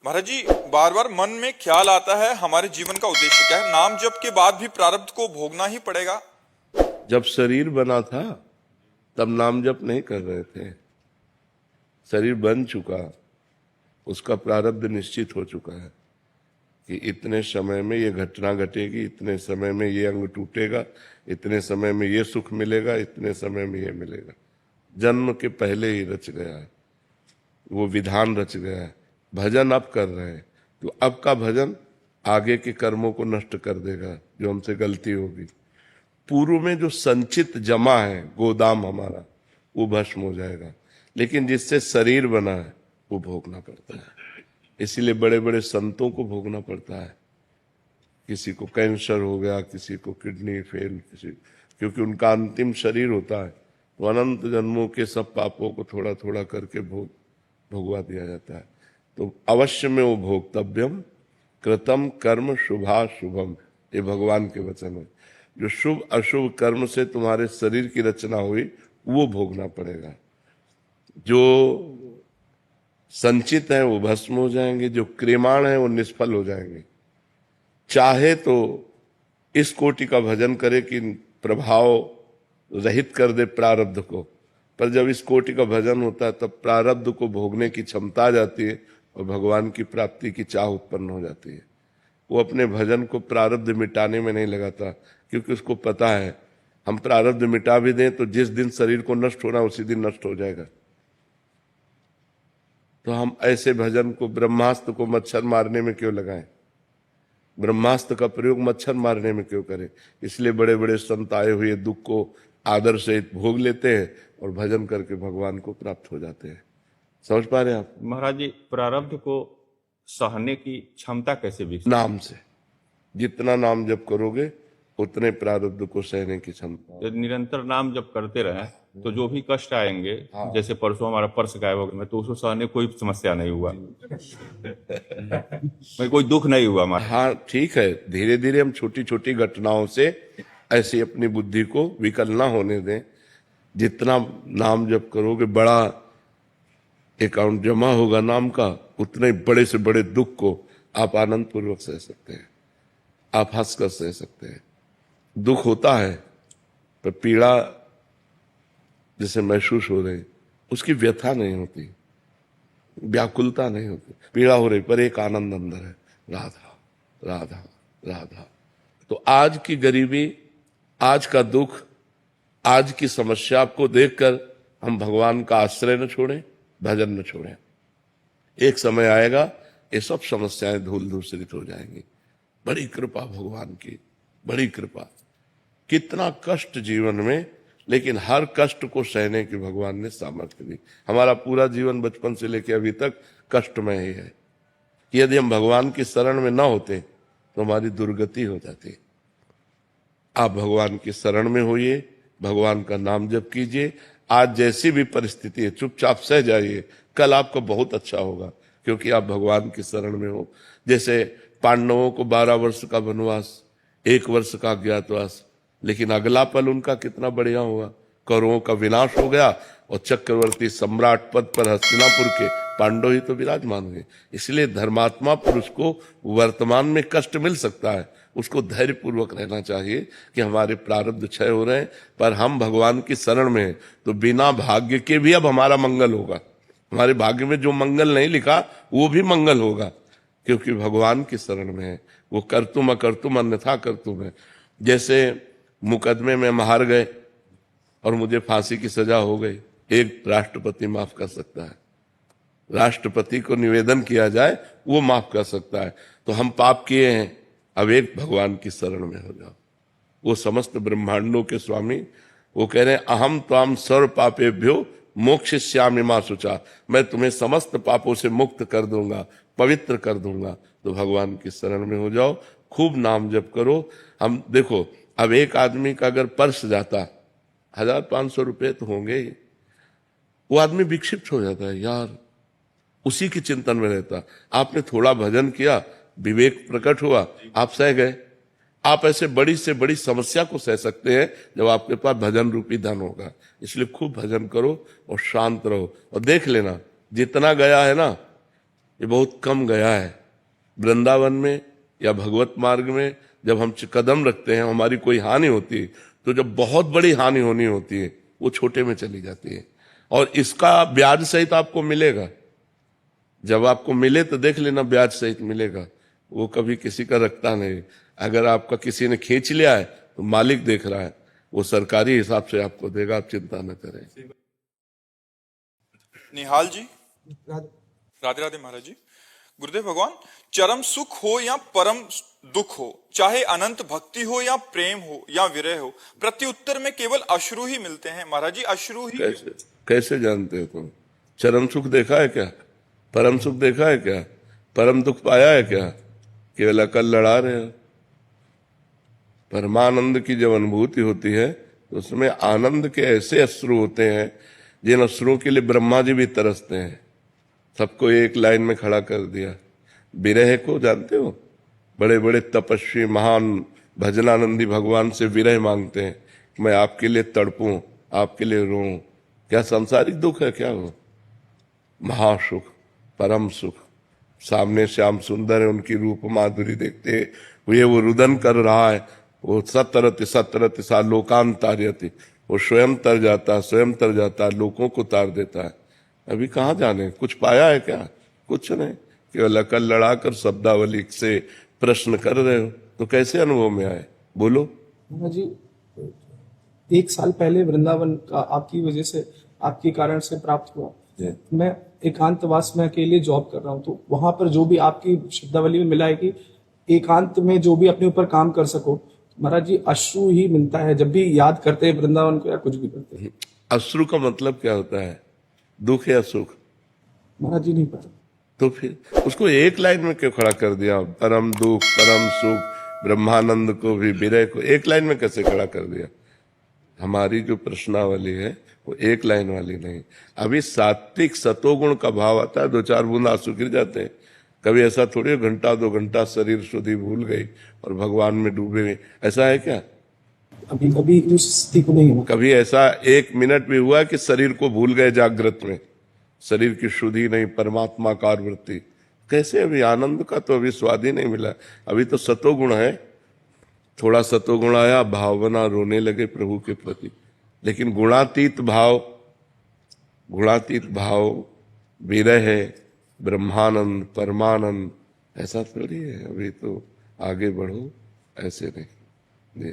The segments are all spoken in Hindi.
महाराज जी, बार बार मन में ख्याल आता है हमारे जीवन का उद्देश्य क्या है। नाम जप के बाद भी प्रारब्ध को भोगना ही पड़ेगा। जब शरीर बना था तब नाम जप नहीं कर रहे थे। शरीर बन चुका, उसका प्रारब्ध निश्चित हो चुका है कि इतने समय में ये घटना घटेगी, इतने समय में ये अंग टूटेगा, इतने समय में ये सुख मिलेगा, इतने समय में ये मिलेगा। जन्म के पहले ही रच गया है, वो विधान रच गया है। भजन अब कर रहे हैं तो अब का भजन आगे के कर्मों को नष्ट कर देगा जो हमसे गलती होगी। पूर्व में जो संचित जमा है गोदाम हमारा, वो भस्म हो जाएगा, लेकिन जिससे शरीर बना है वो भोगना पड़ता है। इसीलिए बड़े बड़े संतों को भोगना पड़ता है। किसी को कैंसर हो गया, किसी को किडनी फेल, क्योंकि उनका अंतिम शरीर होता है, तो अनंत जन्मों के सब पापों को थोड़ा थोड़ा करके भोगवा दिया जाता है। तो अवश्य में वो भोक्तव्यम कृतम कर्म शुभा शुभम, ये भगवान के वचन है। जो शुभ अशुभ कर्म से तुम्हारे शरीर की रचना हुई वो भोगना पड़ेगा। जो संचित है वो भस्म हो जाएंगे, जो क्रियमाण है वो निष्फल हो जाएंगे। चाहे तो इस कोटि का भजन करे कि प्रभाव रहित कर दे प्रारब्ध को, पर जब इस कोटि का भजन होता है तब प्रारब्ध को भोगने की क्षमता आ जाती है और भगवान की प्राप्ति की चाह उत्पन्न हो जाती है। वो अपने भजन को प्रारब्ध मिटाने में नहीं लगाता, क्योंकि उसको पता है हम प्रारब्ध मिटा भी दें तो जिस दिन शरीर को नष्ट होना उसी दिन नष्ट हो जाएगा। तो हम ऐसे भजन को ब्रह्मास्त्र को मच्छर मारने में क्यों लगाएं? ब्रह्मास्त्र का प्रयोग मच्छर मारने में क्यों करें? इसलिए बड़े बड़े संत आए हुए दुख को आदर से भोग लेते हैं और भजन करके भगवान को प्राप्त हो जाते हैं। समझ पा रहे हैं आप? महाराज जी, प्रारब्ध को सहने की क्षमता कैसे विकसित? नाम से। जितना नाम जप करोगे उतने प्रारब्ध को सहने की क्षमता। यदि निरंतर नाम जब करते रहे तो जो भी कष्ट आएंगे, जैसे परसों हमारा पर्स गायब हो गया, तो उसको सहने कोई समस्या नहीं हुआ, कोई दुख नहीं हुआ हमारा। हाँ ठीक है, धीरे धीरे हम छोटी छोटी घटनाओं से ऐसी अपनी बुद्धि को विकल ना होने दें। जितना नाम जप करोगे बड़ा अकाउंट जमा होगा नाम का, उतने बड़े से बड़े दुख को आप आनंद पूर्वक सह सकते हैं, आप हंस कर सह सकते हैं। दुख होता है पर पीड़ा जैसे महसूस हो रही, उसकी व्यथा नहीं होती, व्याकुलता नहीं होती। पीड़ा हो रही पर एक आनंद अंदर है, राधा राधा राधा। तो आज की गरीबी, आज का दुख, आज की समस्या को देखकर हम भगवान का आश्रय न छोड़ें, भजन न छोड़ें। एक समय आएगा ये सब समस्याएं धूल धूसरित हो जाएंगी। बड़ी कृपा भगवान की, बड़ी कृपा। कितना कष्ट जीवन में, लेकिन हर कष्ट को सहने की भगवान ने सामर्थ्य दी। हमारा पूरा जीवन बचपन से लेकर अभी तक कष्टमय ही है। यदि हम भगवान की शरण में न होते तो हमारी दुर्गति हो जाती। आप भगवान की शरण में होइए, भगवान का नाम जप कीजिए। आज जैसी भी परिस्थिति है चुपचाप सह जाइए, कल आपको बहुत अच्छा होगा, क्योंकि आप भगवान की शरण में हो। जैसे पांडवों को 12 वर्ष का वनवास, 1 वर्ष का अज्ञातवास, लेकिन अगला पल उनका कितना बढ़िया हुआ। कौरवों का विनाश हो गया और चक्रवर्ती सम्राट पद पर हस्तिनापुर के पांडव ही तो विराजमान हुए। इसलिए धर्मात्मा पुरुष को वर्तमान में कष्ट मिल सकता है, उसको धैर्य पूर्वक रहना चाहिए कि हमारे प्रारब्ध क्षय हो रहे हैं, पर हम भगवान की शरण में हैं तो बिना भाग्य के भी अब हमारा मंगल होगा। हमारे भाग्य में जो मंगल नहीं लिखा वो भी मंगल होगा, क्योंकि भगवान की शरण में है। वो कर्तुम अकर्तुम अन्यथा कर्तुम है। जैसे मुकदमे में हार गए और मुझे फांसी की सजा हो गई, एक राष्ट्रपति माफ कर सकता है। राष्ट्रपति को निवेदन किया जाए वो माफ कर सकता है। तो हम पाप किए हैं, अब एक भगवान की शरण में हो जाओ। वो समस्त ब्रह्मांडों के स्वामी, वो कह रहे हैं अहम त्वाम सर्व पापेभ्यो मोक्षयिष्यामि मा शुचा, मैं तुम्हें समस्त पापों से मुक्त कर दूंगा, पवित्र कर दूंगा। तो भगवान की शरण में हो जाओ, खूब नाम जप करो। हम देखो, अब एक आदमी का अगर पर्स जाता 1500 रुपए तो होंगे ही, वो आदमी विक्षिप्त हो जाता है यार, उसी की चिंतन में रहता। आपने थोड़ा भजन किया, विवेक प्रकट हुआ, आप सह गए। आप ऐसे बड़ी से बड़ी समस्या को सह सकते हैं जब आपके पास भजन रूपी धन होगा। इसलिए खूब भजन करो और शांत रहो, और देख लेना जितना गया है ना ये बहुत कम गया है। वृंदावन में या भगवत मार्ग में जब हम कदम रखते हैं, हमारी कोई हानि होती है, तो जब बहुत बड़ी हानि होनी होती है वो छोटे में चली जाती है। और इसका ब्याज सहित आपको मिलेगा। जब आपको मिले तो देख लेना, ब्याज सहित मिलेगा। वो कभी किसी का रखता नहीं। अगर आपका किसी ने खींच लिया है तो मालिक देख रहा है, वो सरकारी हिसाब से आपको देगा, आप चिंता न करें। निहाल जी, राधे राधे महाराज जी। गुरुदेव भगवान, चरम सुख हो या परम दुख हो, चाहे अनंत भक्ति हो या प्रेम हो या विरह हो, प्रत्युत्तर में केवल अश्रु ही मिलते हैं महाराज जी। अश्रु ही कैसे जानते हो तुम? चरम सुख देखा है क्या? परम सुख देखा है क्या? परम दुख पाया है क्या? केवल अकल लड़ा रहे हो। परमानंद की जब अनुभूति होती है तो उसमें आनंद के ऐसे अश्रु होते हैं जिन अश्रुओं के लिए ब्रह्मा जी भी तरसते हैं। सबको एक लाइन में खड़ा कर दिया। विरह को जानते हो? बड़े बड़े तपस्वी महान भजनानंदी भगवान से विरह मांगते हैं, मैं आपके लिए तड़पूं, आपके लिए रोऊं। क्या सांसारिक दुख है क्या वो? महासुख, परम सुख। सामने श्याम सुंदर है, उनकी रूप माधुरी देखते हुए वो रुदन कर रहा है, वो सतरति सतरति सा लोकांतार्यति, वो स्वयं तर जाता, स्वयं तर जाता, लोगों को तार देता है। अभी कहाँ जाने? कुछ पाया है क्या? कुछ नहीं। केवल अकल लड़ाकर शब्दावली से प्रश्न कर रहे हो, तो कैसे अनुभव में आए? बोलो। जी, 1 साल पहले वृंदावन का आपकी वजह से, आपके कारण से प्राप्त हुआ। मैं एकांतवास में अकेले जॉब कर रहा हूँ, तो वहां पर जो भी आपकी शब्दावली में मिला है कि एकांत में जो भी अपने ऊपर काम कर सको, महाराज जी अश्रु ही मिलता है जब भी याद करते हैं वृंदावन को या कुछ भी करते हैं। अश्रु का मतलब क्या होता है? दुख या सुख? महाराज जी नहीं पता। तो फिर उसको एक लाइन में क्यों खड़ा कर दिया? परम दुख, परम सुख, ब्रह्मानंद को भी, विरह को एक लाइन में कैसे खड़ा कर दिया? हमारी जो प्रश्नावली है वो एक लाइन वाली नहीं। अभी सात्विक सतोगुण का भाव आता है, 2-4 बूंद आंसू गिर जाते हैं। कभी ऐसा थोड़ी घंटा 2 घंटा शरीर शुद्धि भूल गई और भगवान में डूबे गए, ऐसा है क्या? अभी कभी उस स्थिति को नहीं हुआ। कभी ऐसा 1 मिनट भी हुआ कि शरीर को भूल गए जागृत में? शरीर की शुद्धि नहीं, परमात्मा का वृत्ति कैसे? अभी आनंद का तो अभी स्वाद ही नहीं मिला। अभी तो सतोगुण है, थोड़ा सतोगुण आया, भावना रोने लगे प्रभु के प्रति। लेकिन गुणातीत भाव विरह है, ब्रह्मानंद, परमानंद, ऐसा थोड़ी है। अभी तो आगे बढ़ो, ऐसे नहीं।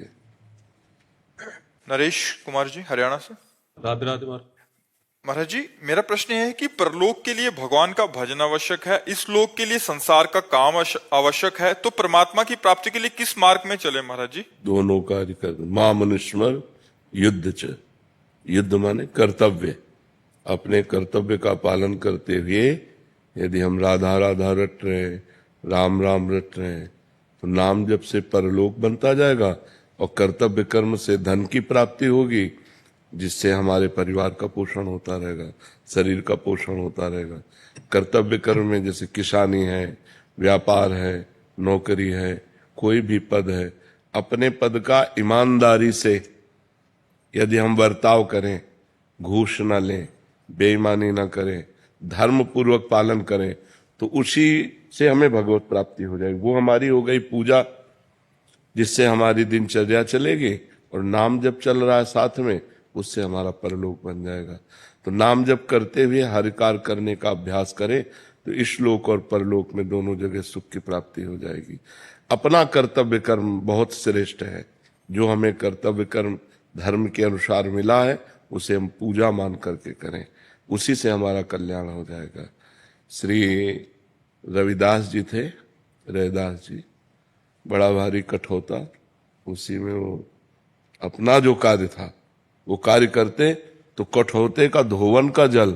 नरेश कुमार जी, हरियाणा से। राधे राधे महाराज जी, मेरा प्रश्न यह है कि परलोक के लिए भगवान का भजन आवश्यक है, इस लोक के लिए संसार का काम आवश्यक है, तो परमात्मा की प्राप्ति के लिए किस मार्ग में चले महाराज जी? दोनों कार्य कर। मां मनुष्मर युद्ध च, युद्ध माने कर्तव्य। अपने कर्तव्य का पालन करते हुए यदि हम राधा राधा रट रहे हैं, राम राम रट रहे हैं, तो नाम जप से परलोक बनता जाएगा और कर्तव्य कर्म से धन की प्राप्ति होगी, जिससे हमारे परिवार का पोषण होता रहेगा, शरीर का पोषण होता रहेगा। कर्तव्य कर्म में जैसे किसानी है, व्यापार है, नौकरी है, कोई भी पद है, अपने पद का ईमानदारी से यदि हम बर्ताव करें, घूस न लें, बेईमानी न करें, धर्म पूर्वक पालन करें, तो उसी से हमें भगवत प्राप्ति हो जाएगी। वो हमारी हो गई पूजा, जिससे हमारी दिनचर्या चलेगी, और नाम जब चल रहा है साथ में, उससे हमारा परलोक बन जाएगा। तो नाम जप करते हुए हर कार्य करने का अभ्यास करें, तो इस लोक और परलोक में दोनों जगह सुख की प्राप्ति हो जाएगी। अपना कर्तव्य कर्म बहुत श्रेष्ठ है। जो हमें कर्तव्य कर्म धर्म के अनुसार मिला है, उसे हम पूजा मान करके करें, उसी से हमारा कल्याण हो जाएगा। श्री रविदास जी थे, रैदास जी, बड़ा भारी कठौता, उसी में वो अपना जो कार्य था वो कार्य करते, तो कठौते का धोवन का जल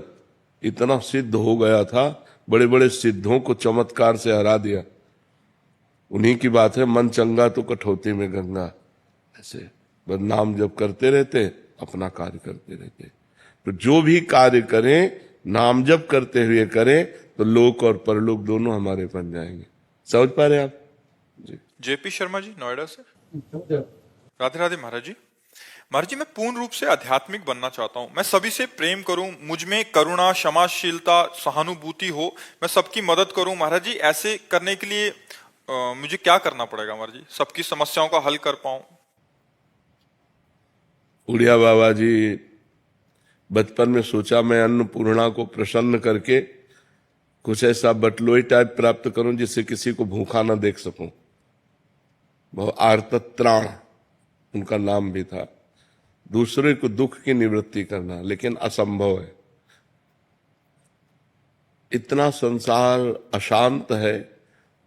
इतना सिद्ध हो गया था, बड़े बड़े सिद्धों को चमत्कार से हरा दिया। उन्हीं की बात है, मन चंगा तो कठौती में गंगा। ऐसे बस नाम जब करते रहते, अपना कार्य करते रहते। तो जो भी कार्य करें, नाम जप करते हुए करें, तो लोक और परलोक दोनों हमारे बन जाएंगे। समझ पा रहे आप जी? जेपी शर्मा जी, नोएडा से। राधे राधे महाराज जी। महाराज जी, मैं पूर्ण रूप से आध्यात्मिक बनना चाहता हूँ। मैं सभी से प्रेम करूं, मुझ में करुणा, क्षमाशीलता, सहानुभूति हो, मैं सबकी मदद करूं। महाराज जी, ऐसे करने के लिए मुझे क्या करना पड़ेगा महाराज जी, सबकी समस्याओं का हल कर पाऊं? उड़िया बाबा जी बचपन में सोचा मैं अन्नपूर्णा को प्रसन्न करके कुछ ऐसा बटलोई टाइप प्राप्त करूं जिससे किसी को भूखा ना देख सकूं। बहुत आर्तत्राण उनका नाम भी था। दूसरे को दुख की निवृत्ति करना, लेकिन असंभव है। इतना संसार अशांत है,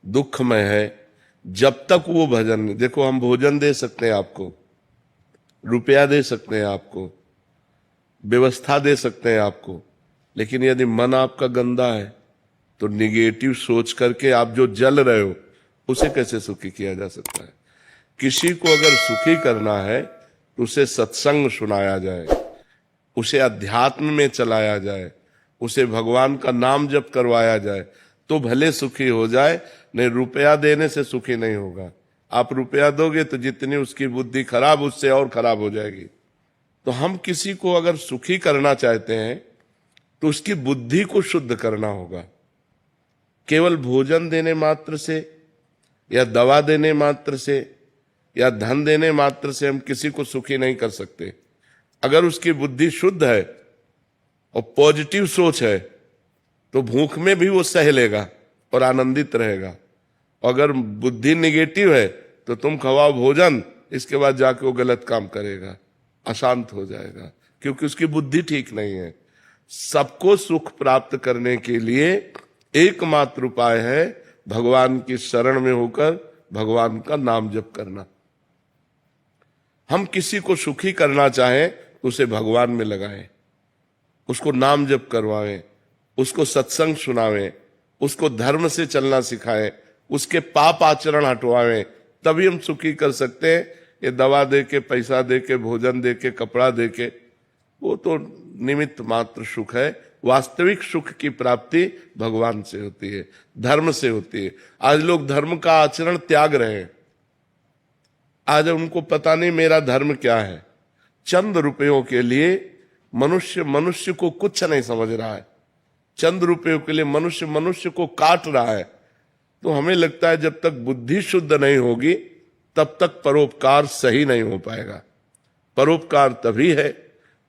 दुखमय है, जब तक वो भजन नहीं। देखो, हम भोजन दे सकते हैं आपको, रुपया दे सकते हैं आपको, व्यवस्था दे सकते हैं आपको, लेकिन यदि मन आपका गंदा है तो निगेटिव सोच करके आप जो जल रहे हो उसे कैसे सुखी किया जा सकता है? किसी को अगर सुखी करना है तो उसे सत्संग सुनाया जाए, उसे अध्यात्म में चलाया जाए, उसे भगवान का नाम जप करवाया जाए तो भले सुखी हो जाए, नहीं रुपया देने से सुखी नहीं होगा। आप रुपया दोगे तो जितनी उसकी बुद्धि खराब, उससे और खराब हो जाएगी। तो हम किसी को अगर सुखी करना चाहते हैं तो उसकी बुद्धि को शुद्ध करना होगा। केवल भोजन देने मात्र से या दवा देने मात्र से या धन देने मात्र से हम किसी को सुखी नहीं कर सकते। अगर उसकी बुद्धि शुद्ध है और पॉजिटिव सोच है तो भूख में भी वो सह लेगा और आनंदित रहेगा। अगर बुद्धि निगेटिव है तो तुम खवाओ भोजन, इसके बाद जाके वो गलत काम करेगा, अशांत हो जाएगा, क्योंकि उसकी बुद्धि ठीक नहीं है। सबको सुख प्राप्त करने के लिए एकमात्र उपाय है भगवान की शरण में होकर भगवान का नाम जप करना। हम किसी को सुखी करना चाहें तो उसे भगवान में लगाएं, उसको नाम जप करवाएं, उसको सत्संग सुनावें, उसको धर्म से चलना सिखाएं, उसके पाप आचरण हटवाएं, तभी हम सुखी कर सकते हैं। ये दवा दे के, पैसा दे के, भोजन दे के, कपड़ा दे के, वो तो निमित्त मात्र सुख है। वास्तविक सुख की प्राप्ति भगवान से होती है, धर्म से होती है। आज लोग धर्म का आचरण त्याग रहे हैं। आज उनको पता नहीं मेरा धर्म क्या है। चंद रुपयों के लिए मनुष्य को कुछ नहीं समझ रहा है। चंद रुपयों के लिए मनुष्य को काट रहा है। तो हमें लगता है जब तक बुद्धि शुद्ध नहीं होगी तब तक परोपकार सही नहीं हो पाएगा। परोपकार तभी है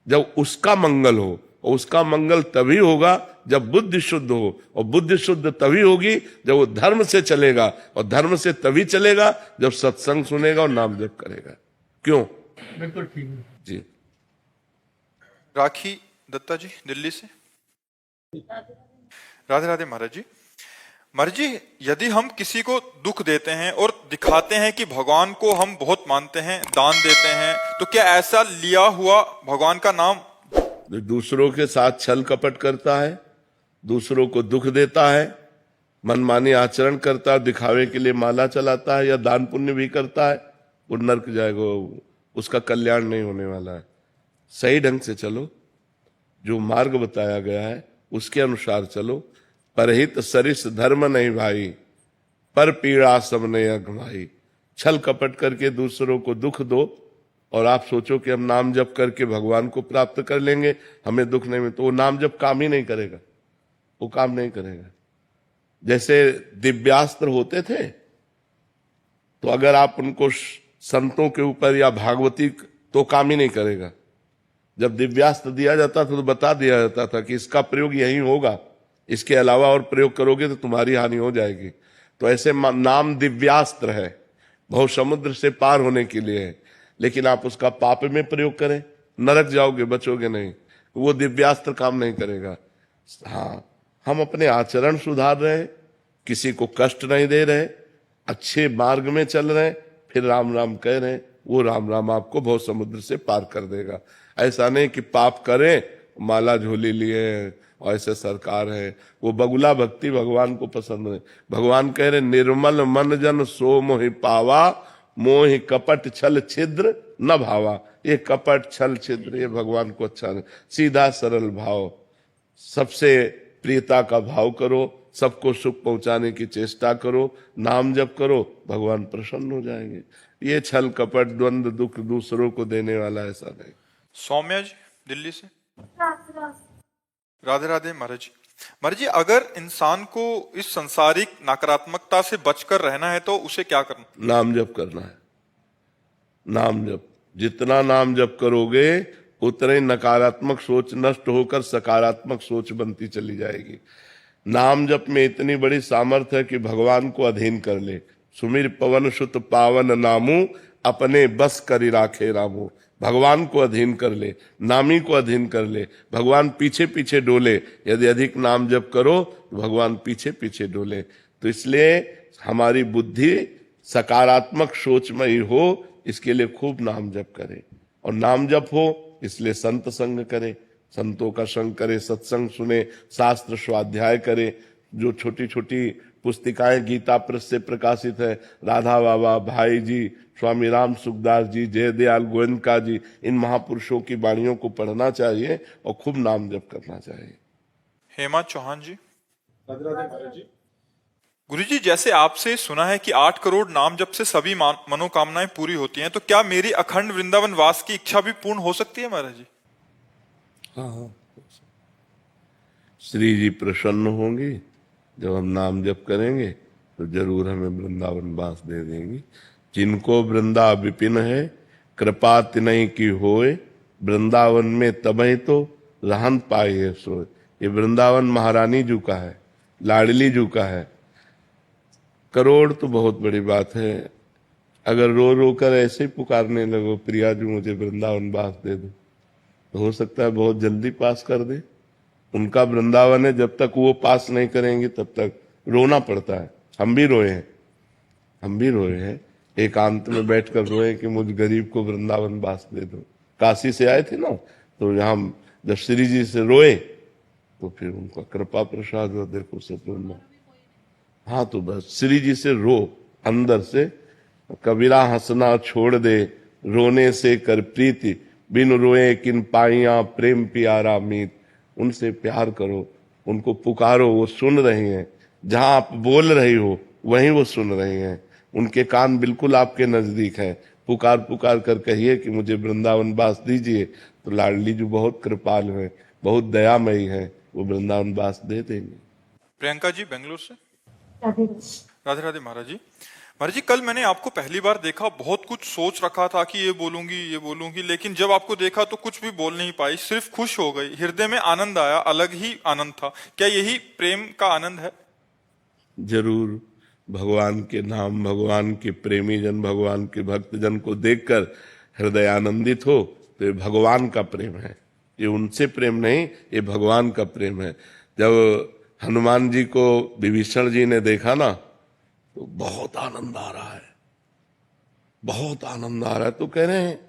जब उसका मंगल हो, और उसका मंगल तभी होगा जब बुद्धि शुद्ध हो, और बुद्धि शुद्ध तभी होगी जब वो धर्म से चलेगा, और धर्म से तभी चलेगा जब सत्संग सुनेगा और नाम जप करेगा। क्यों? बिल्कुल ठीक है जी। राखी दत्ता जी दिल्ली से। राधे राधे महाराज जी। महाराज जी, यदि हम किसी को दुख देते हैं और दिखाते हैं कि भगवान को हम बहुत मानते हैं, दान देते हैं, तो क्या ऐसा लिया हुआ भगवान का नाम दूसरों के साथ छल कपट करता है, दूसरों को दुख देता है, मनमानी आचरण करता है, दिखावे के लिए माला चलाता है या दान पुण्य भी करता है, वो नरक जाएगा, उसका कल्याण नहीं होने वाला है। सही ढंग से चलो, जो मार्ग बताया गया है उसके अनुसार चलो। परहित सरिस धर्म नहीं भाई, पर पीड़ा सबने अगमाई। छल कपट करके दूसरों को दुख दो और आप सोचो कि हम नाम जप करके भगवान को प्राप्त कर लेंगे, हमें दुख नहीं मिले, तो वो नाम जप काम ही नहीं करेगा, वो काम नहीं करेगा। जैसे दिव्यास्त्र होते थे, तो अगर आप उनको संतों के ऊपर या भागवती, तो काम ही नहीं करेगा। जब दिव्यास्त्र दिया जाता था तो बता दिया जाता था कि इसका प्रयोग यही होगा, इसके अलावा और प्रयोग करोगे तो तुम्हारी हानि हो जाएगी। तो ऐसे नाम दिव्यास्त्र है, बहुत समुद्र से पार होने के लिए है, लेकिन आप उसका पाप में प्रयोग करें, नरक जाओगे, बचोगे नहीं। वो दिव्यास्त्र काम नहीं करेगा। हाँ, हम अपने आचरण सुधार रहे हैं, किसी को कष्ट नहीं दे रहे, अच्छे मार्ग में चल रहे हैं, फिर राम राम कह रहे हैं, वो राम राम आपको बहुत समुद्र से पार कर देगा। ऐसा नहीं कि पाप करें, माला झोली लिए और ऐसे सरकार है। वो बगुला भक्ति भगवान को पसंद है। भगवान कह रहे निर्मल मन जन सो मोहि पावा, मोहि कपट छल छिद्र न भावा। ये कपट छल छिद्र ये भगवान को अच्छा नहीं। सीधा सरल भाव, सबसे प्रियता का भाव करो, सबको सुख पहुंचाने की चेष्टा करो, नाम जप करो, भगवान प्रसन्न हो जाएंगे। ये छल कपट द्वंद्व दुख दूसरों को देने वाला ऐसा नहीं। सौम्या जी दिल्ली से। राधे राधे महाराज जी। महाराज जी, अगर इंसान को इस संसारिक नकारात्मकता से बचकर रहना है तो उसे क्या करना? नाम जप करना है। नाम जप, जितना नाम जप करोगे उतना ही नकारात्मक सोच नष्ट होकर सकारात्मक सोच बनती चली जाएगी। नाम जप में इतनी बड़ी सामर्थ्य है कि भगवान को अधीन कर ले। सुमिर पवन सुत पावन नामू, अपने बस करी राखे रामू। भगवान को अधीन कर ले, नामी को अधीन कर ले, भगवान पीछे पीछे डोले। यदि अधिक नाम जप करो तो भगवान पीछे पीछे डोले। तो इसलिए हमारी बुद्धि सकारात्मक सोचमयी हो, इसके लिए खूब नाम जप करे। और नाम जप हो इसलिए संत संग करे, संतों का संग करे, सत्संग सुने, शास्त्र स्वाध्याय करे। जो छोटी छोटी पुस्तिकाएं गीता प्रेस से प्रकाशित है, राधा बाबा, भाई जी, स्वामी राम सुखदास जी, जयदयाल गोयनका जी, इन महापुरुषों की वाणियों को पढ़ना चाहिए और खूब नाम जप करना चाहिए। हेमा चौहान जी। गुरु जी, जैसे आपसे सुना है कि 8 करोड़ नाम जप से सभी मनोकामनाएं पूरी होती हैं, तो क्या मेरी अखंड वृंदावन वास की इच्छा भी पूर्ण हो सकती है महाराज जी? हाँ, श्री जी प्रसन्न होंगी जब हम नाम जप करेंगे तो जरूर हमें वृंदावन वास दे देंगी। जिनको वृंदा विपिन है, कृपा तिनहि की होए, वृंदावन में तबहि तो रहन पाए सोए। ये वृंदावन महारानी जी का है, लाडली जी का है। करोड़ तो बहुत बड़ी बात है। अगर रो रो कर ऐसे ही पुकारने लगो, प्रिया जी मुझे वृंदावन वास दे दो, तो हो सकता है बहुत जल्दी पास कर दे। उनका वृंदावन है, जब तक वो पास नहीं करेंगे तब तक रोना पड़ता है। हम भी रोए हैं, हम भी रोए हैं, एकांत में बैठकर रोए कि मुझ गरीब को वृंदावन वास दे दो। काशी से आए थे ना, तो यहाँ जब श्री जी से रोए तो फिर उनका कृपा प्रसाद हो, देखो सतुर्मा। हाँ, तो बस श्री जी से रो अंदर से। कबीरा हंसना छोड़ दे, रोने से कर प्रीति, बिन रोए किन पाइया प्रेम प्यारा मीत। उनसे प्यार करो, उनको पुकारो, वो सुन रही हैं। जहां आप बोल रही हो वहीं वो सुन रही हैं। उनके कान बिल्कुल आपके नजदीक हैं। पुकार पुकार कर कहिए कि मुझे वृंदावन वास दीजिए, तो लाडली जी बहुत कृपाल है, बहुत दयामयी है, वो वृंदावन वास दे देंगे। प्रियंका जी बेंगलुरु से। राधे राधे महाराज जी। महाराज जी, कल मैंने आपको पहली बार देखा, बहुत कुछ सोच रखा था कि ये बोलूंगी, लेकिन जब आपको देखा तो कुछ भी बोल नहीं पाई, सिर्फ खुश हो गई। हृदय में आनंद आया, अलग ही आनंद था। क्या यही प्रेम का आनंद है? जरूर। भगवान के नाम, भगवान के प्रेमी जन, भगवान के भक्त जन को देखकर हृदय आनंदित हो तो ये भगवान का प्रेम है। ये उनसे प्रेम नहीं, ये भगवान का प्रेम है। जब हनुमान जी को विभीषण जी ने देखा ना, तो बहुत आनंद आ रहा है, बहुत आनंद आ रहा है। तो कह रहे हैं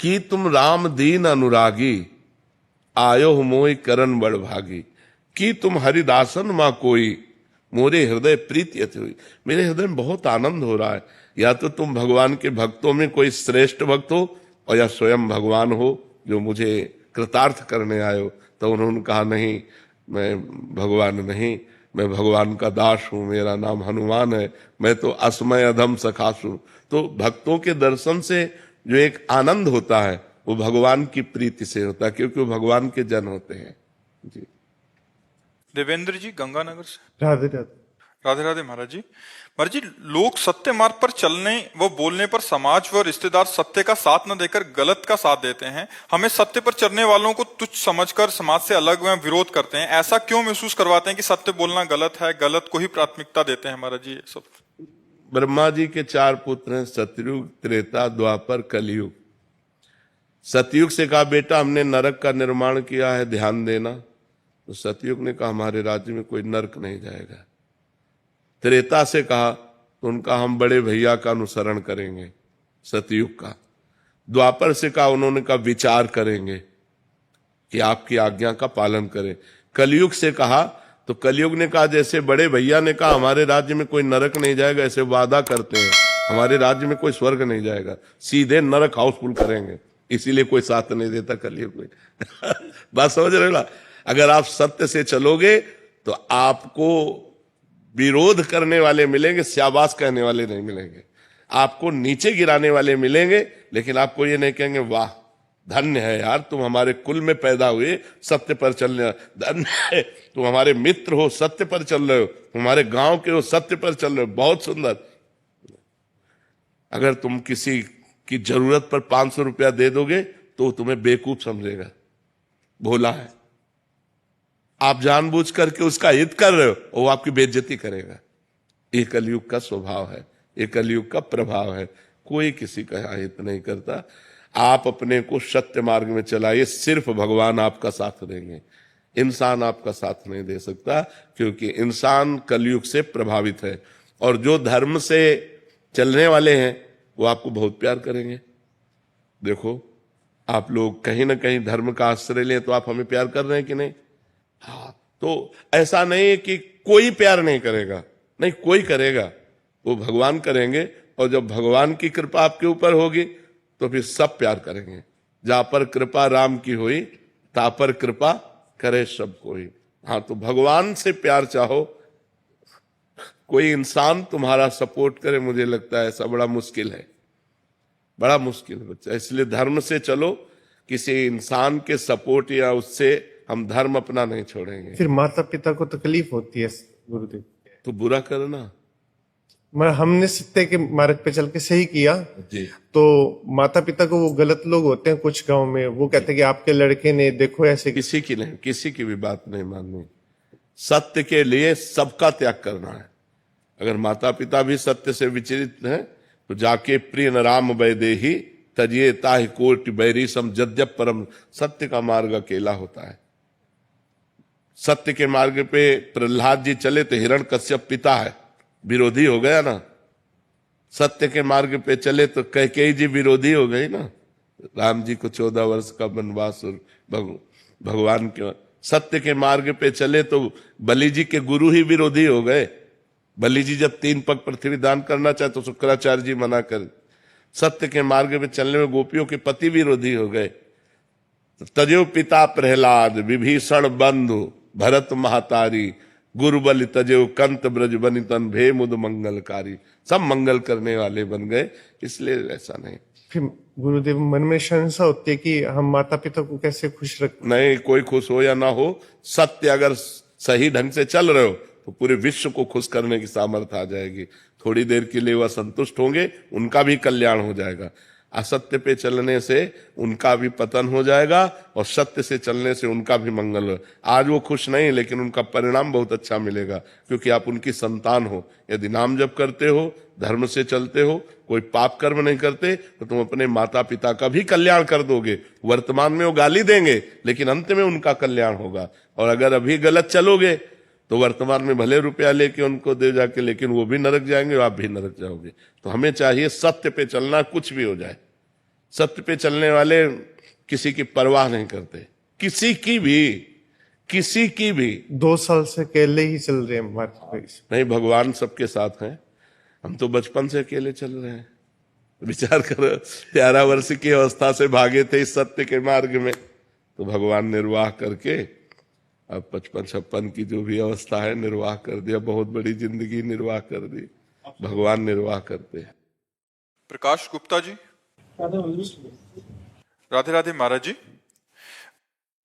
कि तुम राम दीन अनुरागी, आयो मोहि करन बड़ भागी। कि तुम हरिदासन मां कोई, मोरे हृदय प्रीति अति हुई। मेरे हृदय में बहुत आनंद हो रहा है। या तो तुम भगवान के भक्तों में कोई श्रेष्ठ भक्त हो, और या स्वयं भगवान हो जो मुझे कृतार्थ करने आए हो। तो उन्होंने कहा नहीं, मैं भगवान नहीं, मैं भगवान का दास हूं, मेरा नाम हनुमान है, मैं तो असमय अधम सखासु। तो भक्तों के दर्शन से जो एक आनंद होता है वो भगवान की प्रीति से होता है, क्योंकि वो भगवान के जन होते हैं। जी। देवेंद्र जी गंगानगर से। राधे राधे। राधे राधे महाराज जी। महाराज जी, लोग सत्य मार्ग पर चलने व बोलने पर समाज व रिश्तेदार सत्य का साथ न देकर गलत का साथ देते हैं। हमें सत्य पर चलने वालों को तुच्छ समझकर समाज से अलग व विरोध करते हैं। ऐसा क्यों महसूस करवाते हैं कि सत्य बोलना गलत है, गलत को ही प्राथमिकता देते हैं महाराज जी? ये सब ब्रह्मा जी के 4 पुत्र हैं, सतयुग, त्रेता, द्वापर, कलयुग। सतयुग से कहा, बेटा हमने नरक का निर्माण किया है, ध्यान देना। तो सतयुग ने कहा, हमारे राज्य में कोई नरक नहीं जाएगा। त्रेता से कहा तो उनका, हम बड़े भैया का अनुसरण करेंगे, सतयुग का। द्वापर से कहा, उन्होंने कहा विचार करेंगे कि आपकी आज्ञा का पालन करें। कलयुग से कहा तो कलयुग ने कहा, जैसे बड़े भैया ने कहा हमारे राज्य में कोई नरक नहीं जाएगा, ऐसे वादा करते हैं हमारे राज्य में कोई स्वर्ग नहीं जाएगा, सीधे नरक हाउसफुल करेंगे, इसीलिए कोई साथ नहीं देता कलयुग में। बात समझ रहे हो? अगर आप सत्य से चलोगे तो आपको विरोध करने वाले मिलेंगे, शाबाश कहने वाले नहीं मिलेंगे। आपको नीचे गिराने वाले मिलेंगे, लेकिन आपको ये नहीं कहेंगे वाह धन्य है यार तुम हमारे कुल में पैदा हुए, सत्य पर चलने, धन्य है तुम हमारे मित्र हो, सत्य पर चल रहे हो, तुम्हारे गांव के हो, सत्य पर चल रहे हो, बहुत सुंदर। अगर तुम किसी की जरूरत पर 500 रुपया दे दोगे तो तुम्हें बेवकूफ समझेगा, भोला है। आप जानबूझ करके उसका हित कर रहे हो, वो आपकी बेइज्जती करेगा। ये कलयुग का स्वभाव है, ये कलयुग का प्रभाव है। कोई किसी का हित नहीं करता। आप अपने को सत्य मार्ग में चलाइए, सिर्फ भगवान आपका साथ देंगे, इंसान आपका साथ नहीं दे सकता, क्योंकि इंसान कलयुग से प्रभावित है। और जो धर्म से चलने वाले हैं वो आपको बहुत प्यार करेंगे। देखो आप लोग कहीं ना कहीं धर्म का आश्रय लें तो आप हमें प्यार कर रहे हैं कि नहीं? हाँ, तो ऐसा नहीं है कि कोई प्यार नहीं करेगा, नहीं कोई करेगा, वो भगवान करेंगे। और जब भगवान की कृपा आपके ऊपर होगी तो फिर सब प्यार करेंगे। जा पर कृपा राम की हुई, ता पर कृपा करे सब कोई। हाँ, तो भगवान से प्यार चाहो, कोई इंसान तुम्हारा सपोर्ट करे, मुझे लगता है ऐसा बड़ा मुश्किल है, बड़ा मुश्किल है बच्चा। इसलिए धर्म से चलो, किसी इंसान के सपोर्ट या उससे हम धर्म अपना नहीं छोड़ेंगे। फिर माता पिता को तकलीफ होती है गुरुदेव, तो बुरा करना, हमने सत्य के मार्ग पे चल के सही किया जी। तो माता पिता को, वो गलत लोग होते हैं कुछ गांव में, वो कहते हैं कि आपके लड़के ने देखो ऐसे। किसी की नहीं, किसी की भी बात नहीं माननी। सत्य के लिए सबका त्याग करना है। अगर माता पिता भी सत्य से विचलित हैं तो जाके प्रिय न राम वैदेही तजिए ताहि कोटि बैरी सम जद्यप परम। सत्य का मार्ग अकेला होता है। सत्य के मार्ग पे प्रहलाद जी चले तो हिरण्यकश्यप पिता है, विरोधी हो गया ना। सत्य के मार्ग पे चले तो कैकेयी जी विरोधी हो गई ना। राम जी को 14 वर्ष का वनवास और भगवान के सत्य के मार्ग पे चले तो बलि जी के गुरु ही विरोधी हो गए। बलि जी जब 3 पग पृथ्वी दान करना चाहे तो शुक्राचार्य जी मना कर। सत्य के मार्ग पे चलने में गोपियों के पति विरोधी हो गए। तजो पिता प्रहलाद विभीषण बंधु भरत महातारी, गुरु बलि तजेव कंत ब्रज बनितन भे मुद मंगलकारी। सब मंगल करने वाले बन गए, इसलिए ऐसा नहीं। फिर गुरुदेव मन में शंका होती है कि हम माता पिता को कैसे खुश रख। नहीं, कोई खुश हो या ना हो, सत्य अगर सही ढंग से चल रहे हो तो पूरे विश्व को खुश करने की सामर्थ्य आ जाएगी। थोड़ी देर के लिए वह संतुष्ट होंगे, उनका भी कल्याण हो जाएगा। असत्य पे चलने से उनका भी पतन हो जाएगा और सत्य से चलने से उनका भी मंगल हो। आज वो खुश नहीं, लेकिन उनका परिणाम बहुत अच्छा मिलेगा, क्योंकि आप उनकी संतान हो। यदि नाम जप करते हो, धर्म से चलते हो, कोई पाप कर्म नहीं करते, तो तुम अपने माता पिता का भी कल्याण कर दोगे। वर्तमान में वो गाली देंगे, लेकिन अंत में उनका कल्याण होगा। और अगर अभी गलत चलोगे तो वर्तमान में भले रुपया लेके उनको दे जाके, लेकिन वो भी नरक जाएंगे और आप भी नरक जाओगे। तो हमें चाहिए सत्य पे चलना, कुछ भी हो जाए। सत्य पे चलने वाले किसी की परवाह नहीं करते, किसी की भी। 2 साल से अकेले ही चल रहे हैं मार्ग पे। नहीं, भगवान सबके साथ हैं। हम तो बचपन से अकेले चल रहे हैं। विचार करो, 11 वर्ष की अवस्था से भागे थे इस सत्य के मार्ग में, तो भगवान निर्वाह करके अब 55-56 की जो भी अवस्था है निर्वाह कर दिया। बहुत बड़ी जिंदगी निर्वाह कर दी। भगवान निर्वाह करते हैं। प्रकाश गुप्ता जी। राधे राधे महाराज जी।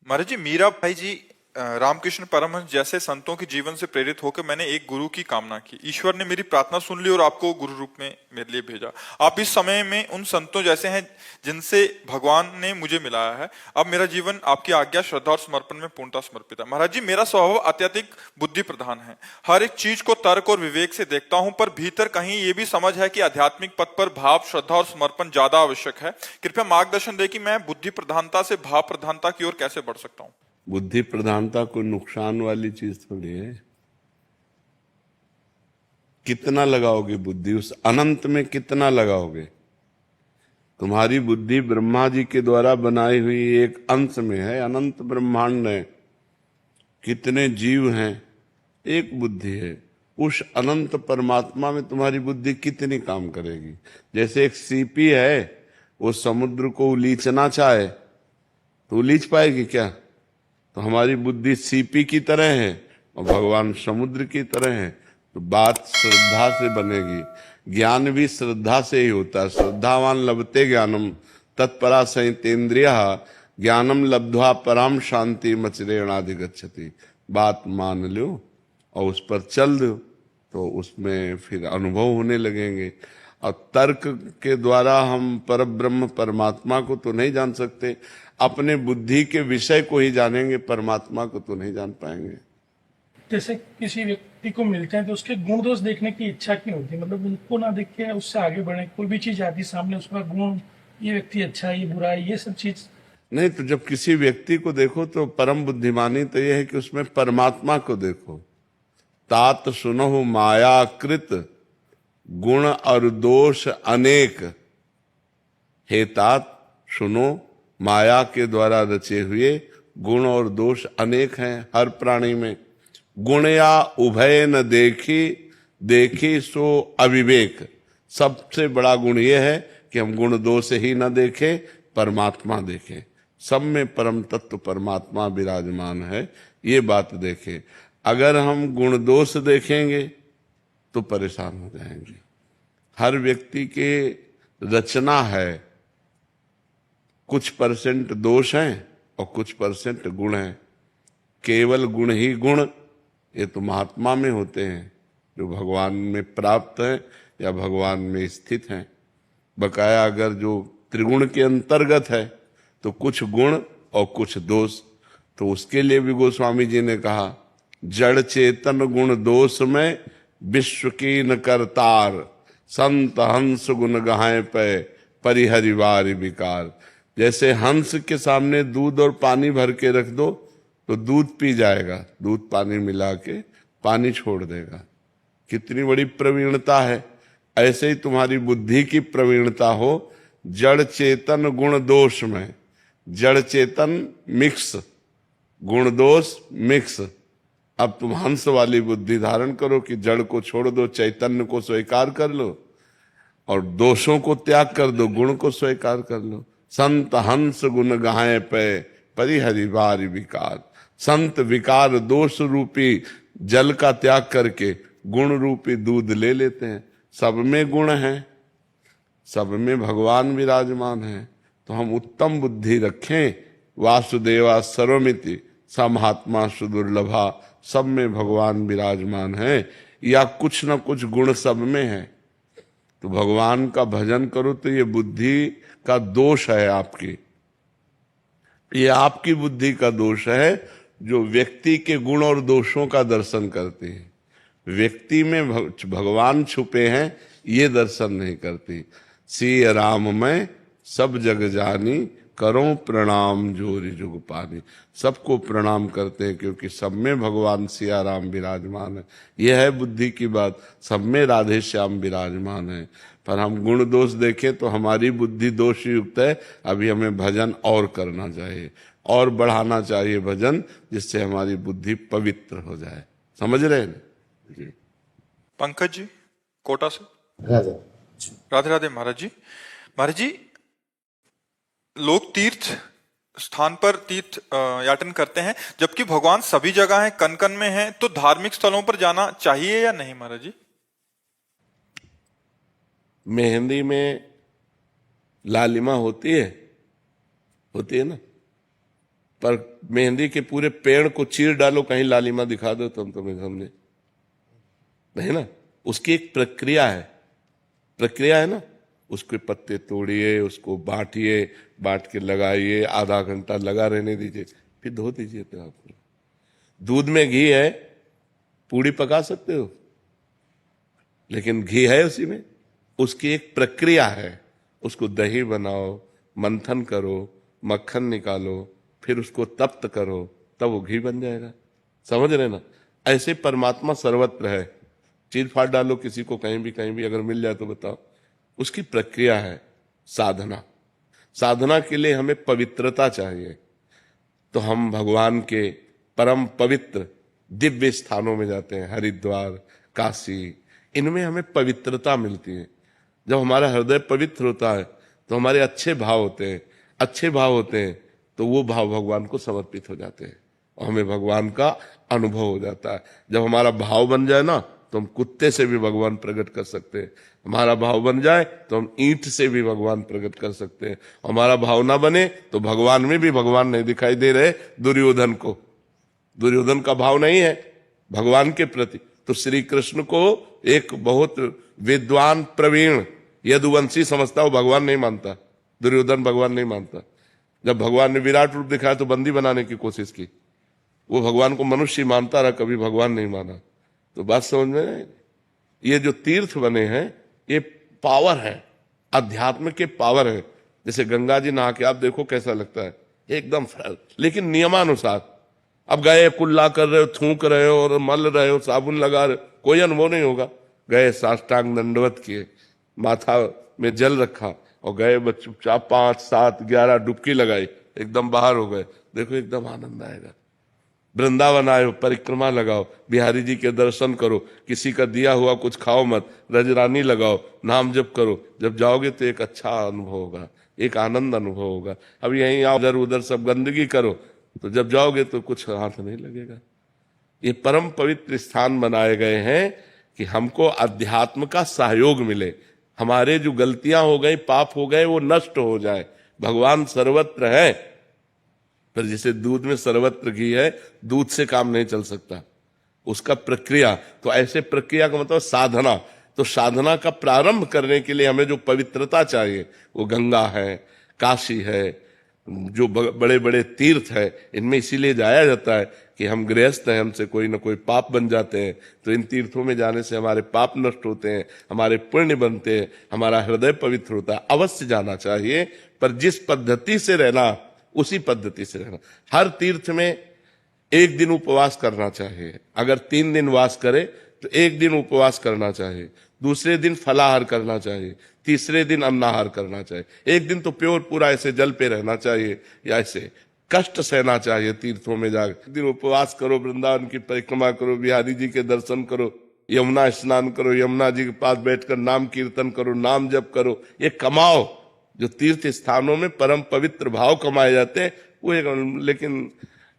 महाराज जी, मीरा भाई जी रामकृष्ण परमहंस जैसे संतों के जीवन से प्रेरित होकर मैंने एक गुरु की कामना की। ईश्वर ने मेरी प्रार्थना सुन ली और आपको गुरु रूप में मेरे लिए भेजा। आप इस समय में उन संतों जैसे हैं जिनसे भगवान ने मुझे मिलाया है। अब मेरा जीवन आपकी आज्ञा, श्रद्धा और समर्पण में पूर्णतः समर्पित है। महाराज जी, मेरा स्वभाव अत्यधिक बुद्धि प्रधान है। हर एक चीज को तर्क और विवेक से देखता हूं, पर भीतर कहीं ये भी समझ है कि आध्यात्मिक पथ पर भाव, श्रद्धा और समर्पण ज्यादा आवश्यक है। कृपया मार्गदर्शन दे कि मैं बुद्धि प्रधानता से भाव प्रधानता की ओर कैसे बढ़ सकता हूँ। बुद्धि प्रधानता कोई नुकसान वाली चीज थोड़ी है। कितना लगाओगे बुद्धि, उस अनंत में कितना लगाओगे? तुम्हारी बुद्धि ब्रह्मा जी के द्वारा बनाई हुई एक अंश में है। अनंत ब्रह्मांड है, कितने जीव हैं, एक बुद्धि है। उस अनंत परमात्मा में तुम्हारी बुद्धि कितनी काम करेगी? जैसे एक सीपी है, वो समुद्र को उलीचना चाहे तो उलीच पाएगी क्या? तो हमारी बुद्धि सीपी की तरह है और भगवान समुद्र की तरह है। तो बात श्रद्धा से बनेगी। ज्ञान भी श्रद्धा से ही होता है। श्रद्धावान लभते ज्ञानम तत्परा संयतेन्द्रिय ज्ञानम लब्ध्वा पराम शांति मचरेणाधिगच्छति। बात मान लो और उस पर चल दो तो उसमें फिर अनुभव होने लगेंगे। और तर्क के द्वारा हम परब्रह्म परमात्मा को तो नहीं जान सकते, अपने बुद्धि के विषय को ही जानेंगे, परमात्मा को तो नहीं जान पाएंगे। जैसे किसी व्यक्ति को मिलते हैं तो उसके गुण दोष देखने की इच्छा क्यों होती है? मतलब उनको ना देख के उससे आगे बढ़े, कोई भी चीज आती सामने उसका गुण, ये व्यक्ति अच्छा है, ये बुरा है, ये सब चीज नहीं तो जब किसी व्यक्ति को देखो तो परम बुद्धिमानी तो यह है कि उसमें परमात्मा को देखो। तात सुनो मायाकृत गुण और दोष अनेक। हे तात सुनो, माया के द्वारा रचे हुए गुण और दोष अनेक हैं हर प्राणी में। गुण या उभय न देखी सो अविवेक। सबसे बड़ा गुण यह है कि हम गुण दोष ही न देखें, परमात्मा देखें। सब में परम तत्व परमात्मा विराजमान है, ये बात देखें। अगर हम गुण दोष देखेंगे तो परेशान हो जाएंगे। हर व्यक्ति के रचना है, कुछ परसेंट दोष हैं और कुछ परसेंट गुण हैं। केवल गुण ही गुण ये तो महात्मा में होते हैं जो भगवान में प्राप्त हैं या भगवान में स्थित हैं। बकाया अगर जो त्रिगुण के अंतर्गत है तो कुछ गुण और कुछ दोष, तो उसके लिए भी गोस्वामी जी ने कहा जड़ चेतन गुण दोष में विश्व की न करतार, संत हंस गुण गहाए पे परिहरिवार विकार। जैसे हंस के सामने दूध और पानी भर के रख दो तो दूध पी जाएगा, दूध पानी मिला के पानी छोड़ देगा। कितनी बड़ी प्रवीणता है। ऐसे ही तुम्हारी बुद्धि की प्रवीणता हो, जड़ चेतन गुण दोष में, जड़ चेतन मिक्स, गुण दोष मिक्स। अब तुम हंस वाली बुद्धि धारण करो कि जड़ को छोड़ दो, चैतन्य को स्वीकार कर लो और दोषों को त्याग कर दो, गुण को स्वीकार कर लो। संत हंस गुण गहाए पे परिहरिवार विकार। संत विकार दोष रूपी जल का त्याग करके गुण रूपी दूध ले लेते हैं। सब में गुण है, सब में भगवान विराजमान है। तो हम उत्तम बुद्धि रखें। वासुदेवा सर्वमिति स महात्मा सुदुर्लभा। सब में भगवान विराजमान है या कुछ न कुछ गुण सब में है। तो भगवान का भजन करो तो ये बुद्धि का दोष है आपकी, ये आपकी बुद्धि का दोष है जो व्यक्ति के गुण और दोषों का दर्शन करती है। व्यक्ति में भगवान छुपे हैं ये दर्शन नहीं करती। सिय राम में सब जग जानी, करो प्रणाम जोरी जुग पानी। सबको प्रणाम करते हैं क्योंकि सब में भगवान सिया राम विराजमान है। यह है बुद्धि की बात। सब में राधे श्याम विराजमान है। पर हम गुण दोष देखें तो हमारी बुद्धि दोष युक्त है। अभी हमें भजन और करना चाहिए और बढ़ाना चाहिए भजन, जिससे हमारी बुद्धि पवित्र हो जाए। समझ रहे हैं जी? पंकज जी कोटा से। राधे राधे राधे महाराज जी। महाराज जी, लोग तीर्थ स्थान पर तीर्थ याटन करते हैं, जबकि भगवान सभी जगह हैं, कन कन में हैं, तो धार्मिक स्थलों पर जाना चाहिए या नहीं महाराज जी? मेहंदी में लालिमा होती है ना, पर मेहंदी के पूरे पेड़ को चीर डालो, कहीं लालिमा दिखा दो तुम तुम्हें सामने, नहीं ना। उसकी एक प्रक्रिया है ना। उसके पत्ते तोड़िए, उसको बांटिए, बांट के लगाइए, आधा घंटा लगा रहने दीजिए, फिर धो दीजिए। तो आपको दूध में घी है, पूड़ी पका सकते हो, लेकिन घी है उसी में। उसकी एक प्रक्रिया है। उसको दही बनाओ, मंथन करो, मक्खन निकालो, फिर उसको तप्त करो, तब वो घी बन जाएगा। समझ रहे ना? ऐसे परमात्मा सर्वत्र है। चीर फाड़ डालो किसी को कहीं भी अगर मिल जाए तो बताओ। उसकी प्रक्रिया है साधना के लिए हमें पवित्रता चाहिए। तो हम भगवान के परम पवित्र दिव्य स्थानों में जाते हैं, हरिद्वार, काशी। इनमें हमें पवित्रता मिलती है। जब हमारा हृदय पवित्र होता है तो हमारे अच्छे भाव होते हैं, तो वो भाव भगवान को समर्पित हो जाते हैं और हमें भगवान का अनुभव हो जाता है। जब हमारा भाव बन जाए ना तो हम कुत्ते से भी भगवान प्रकट कर सकते हैं। हमारा भाव बन जाए तो हम ईंट से भी भगवान प्रकट कर सकते हैं। हमारा भाव ना बने तो भगवान में भी भगवान नहीं दिखाई दे रहे दुर्योधन को। दुर्योधन का भाव नहीं है भगवान के प्रति, तो श्री कृष्ण को एक बहुत विद्वान प्रवीण यदुवंशी समझता, वो भगवान नहीं मानता। दुर्योधन भगवान नहीं मानता। जब भगवान ने विराट रूप दिखाया तो बंदी बनाने की कोशिश की, वो भगवान को मनुष्य मानता रहा, कभी भगवान नहीं माना। तो बात समझ में नहीं? ये जो तीर्थ बने हैं ये पावर है, अध्यात्म के पावर है। जैसे गंगा जी नहा के आप देखो कैसा लगता है, एकदम फ्रेश, लेकिन नियमानुसार। अब गए कुल्ला कर रहे हो, थूक रहे हो और मल रहे हो, साबुन लगा रहे हो, कोई अनुभव नहीं होगा। गए साष्टांग दंडवत किए, माथा में जल रखा और गए चुपचाप 5, 7, 11 डुबकी लगाई, एकदम बाहर हो गए, देखो एकदम आनंद आएगा। वृंदावन आए हो, परिक्रमा लगाओ, बिहारी जी के दर्शन करो, किसी का दिया हुआ कुछ खाओ मत, रजरानी लगाओ, नाम जप करो। जब जाओगे तो एक अच्छा अनुभव होगा, एक आनंद अनुभव होगा। अब यहीं आओ उधर उधर सब गंदगी करो तो जब जाओगे तो कुछ हाथ नहीं लगेगा। ये परम पवित्र स्थान बनाए गए हैं कि हमको अध्यात्म का सहयोग मिले, हमारे जो गलतियां हो गई, पाप हो गए, वो नष्ट हो जाए। भगवान सर्वत्र है, पर जैसे दूध में सर्वत्र घी है, दूध से काम नहीं चल सकता, उसका प्रक्रिया। तो ऐसे प्रक्रिया का मतलब साधना। तो साधना का प्रारंभ करने के लिए हमें जो पवित्रता चाहिए वो गंगा है, काशी है, जो बड़े बड़े तीर्थ है, इनमें इसीलिए जाया जाता है कि हम गृहस्थ हैं, हमसे कोई ना कोई पाप बन जाते हैं। तो इन तीर्थों में जाने से हमारे पाप नष्ट होते हैं, हमारे पुण्य बनते हैं, हमारा हृदय पवित्र होता है। अवश्य जाना चाहिए, पर जिस पद्धति से रहना उसी पद्धति से रहना। हर तीर्थ में एक दिन उपवास करना चाहिए। अगर 3 दिन वास करे तो एक दिन उपवास करना चाहिए, दूसरे दिन फलाहार करना चाहिए, तीसरे दिन अन्नाहार करना चाहिए। एक दिन तो प्योर पूरा ऐसे जल पे रहना चाहिए या ऐसे कष्ट सहना चाहिए तीर्थों में जाकर। एक दिन उपवास करो, वृंदावन की परिक्रमा करो, बिहारी जी के दर्शन करो, यमुना स्नान करो, यमुना जी के पास बैठकर नाम कीर्तन करो, नाम जप करो, ये कमाओ। जो तीर्थ स्थानों में परम पवित्र भाव कमाए जाते हैं वो एक, लेकिन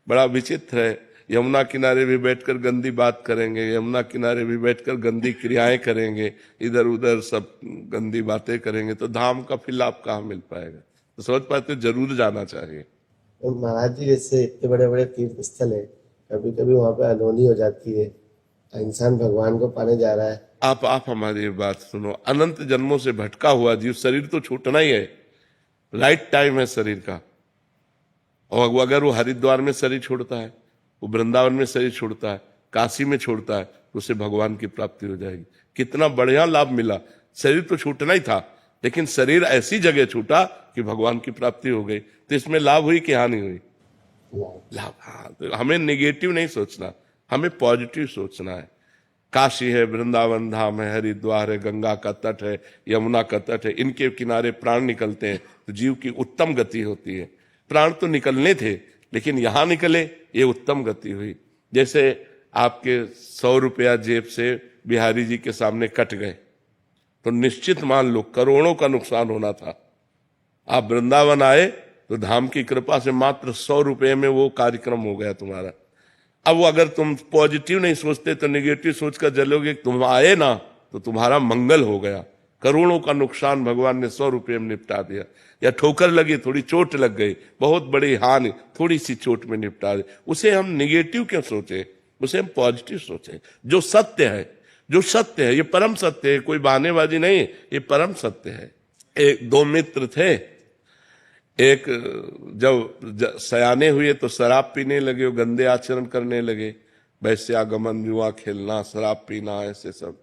बड़ा विचित्र है, यमुना किनारे भी बैठकर गंदी बात करेंगे, यमुना किनारे भी बैठकर गंदी क्रियाएं करेंगे, इधर उधर सब गंदी बातें करेंगे, तो धाम का फिर लाभ कहाँ मिल पाएगा। तो समझ पाते, जरूर जाना चाहिए। तो महाराज जी जैसे इतने बड़े बड़े तीर्थ स्थल है, कभी कभी वहाँ पे अनहोनी हो जाती है, इंसान भगवान को पाने जा रहा है। आप हमारी बात सुनो, अनंत जन्मों से भटका हुआ जीव, शरीर तो छूटना ही है, राइट टाइम है शरीर का। और अगर वो हरिद्वार में शरीर छोड़ता है, वो वृंदावन में शरीर छोड़ता है, काशी में छोड़ता है, तो उसे भगवान की प्राप्ति हो जाएगी। कितना बढ़िया लाभ मिला। शरीर तो छूटना ही था, लेकिन शरीर ऐसी जगह छूटा कि भगवान की प्राप्ति हो गई। तो इसमें लाभ हुई कि हानि हुई? लाभ। हाँ, तो हमें नेगेटिव नहीं सोचना, हमें पॉजिटिव सोचना है। काशी है, वृंदावन धाम है, हरिद्वार है, गंगा का तट है, यमुना का तट है, इनके किनारे प्राण निकलते हैं तो जीव की उत्तम गति होती है। प्राण तो निकलने थे, लेकिन यहां निकले, ये उत्तम गति हुई। जैसे आपके 100 रुपया जेब से बिहारी जी के सामने कट गए तो निश्चित मान लो करोड़ों का नुकसान होना था। आप वृंदावन आए तो धाम की कृपा से मात्र 100 रुपये में वो कार्यक्रम हो गया तुम्हारा। अब अगर तुम पॉजिटिव नहीं सोचते तो नेगेटिव सोचकर चलोगे, तुम आए ना तो तुम्हारा मंगल हो गया। करोड़ों का नुकसान भगवान ने 100 रुपये में निपटा दिया। या ठोकर लगी, थोड़ी चोट लग गई, बहुत बड़ी हानि थोड़ी सी चोट में निपटा दी। उसे हम निगेटिव क्यों सोचे, उसे हम पॉजिटिव सोचे। जो सत्य है, जो सत्य है, ये परम सत्य है, कोई बहानेबाजी नहीं है, ये परम सत्य है। 2 मित्र थे, एक जब सयाने हुए तो शराब पीने लगे, गंदे आचरण करने लगे, वैश्यागमन, जुआ खेलना, शराब पीना, ऐसे सब।